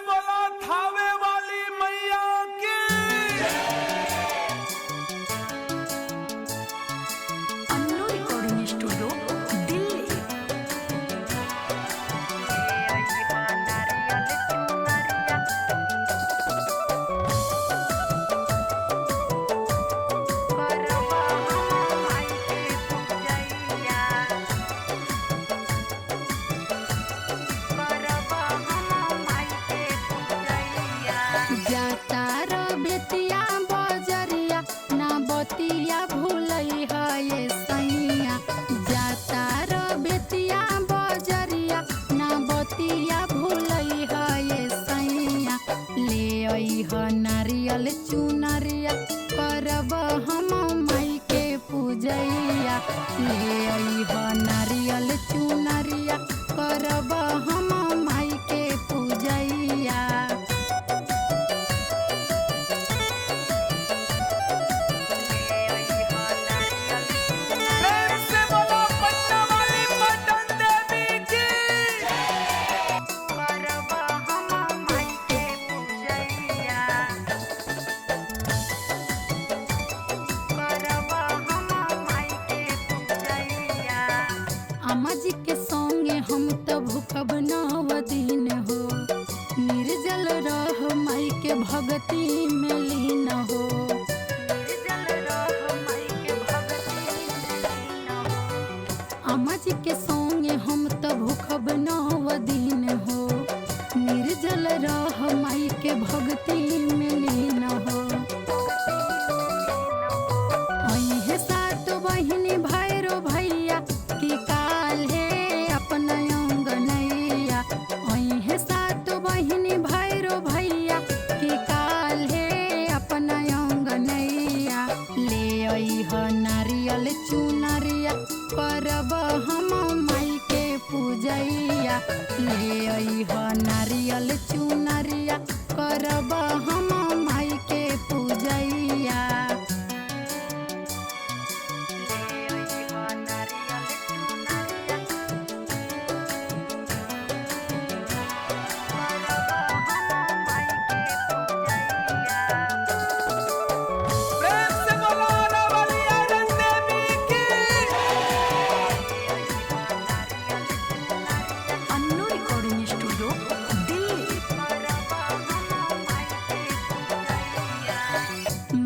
बोला थावे वाली मैया की। Annu recording studio Delhi. जातार बेतिया बजरिया ना बतिया भूलई है ये सैया। जातार बेतिया बजरिया ना बतिया भूलई है ये सैया। ले आई है नारियल चुनरिया करब हम माई के पूजैया। ले आई है नारियल चुनरिया करब हम माई के पूजैया। प्रेम से बोला पटना वाली पटन देवी की। अम्मा जी के संगे हम तो भूखब 9 दिन हो। निर्जल रह माई के भक्ति में लीन हो। अम्मा जी के संगे हम तो भूखब 9 दिन हो। निर्जल रह माई के भक्ति में लीन हो। अइहे सात बहिनी भैरो भैया की काल है अपना अंगनैया। अइहे सात बहिनी भैरो भैया की काल है अपना अंगनैया। ले अइह नारियल चुनरिया करब हम माई के पूजैया। ले अइह नारियल चुनरिया करब हम माई के पूजैया। प्रेम से बोला वाली आयरन देवी की। Annu recording studio Delhi.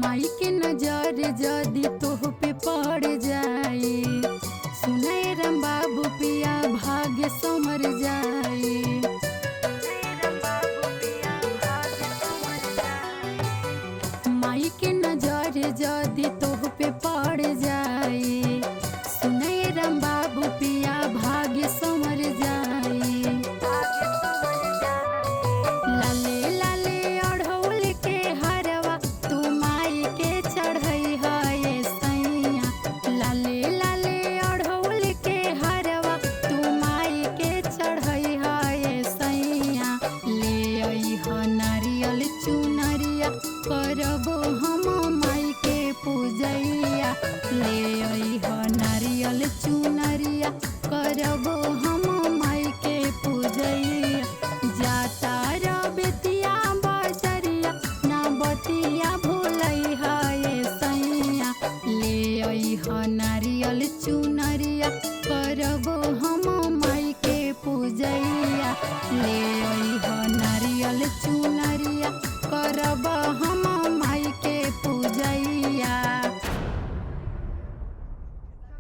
माई के नजर जदि तोह पे पड़ जाए। सुने राम बाबू पिया भाग्य समर जाए। माई के नजर जदि तोह पे पड़ जाए। सुने राम बाबू पिया भाग्य समर जाए। लाले लाले अढ़ौल के हरवा तू माई के चढ़ई है ये सैया। लाले लाले अढ़ौल के हरवा तू माई के चढ़ई है ये सैया। ले अइह नारियल चुनरिया करब हम माई के पूजैया। ले अइह नारियल चुनरिया करब हम माई के पूजैया। जातार बेतिया बजरिया ना बतिया भूलई है ये सैया। ले अइह नारियल चुनरिया करब हम माई के पूजैया। ले अइह नारियल चुनरिया करब हम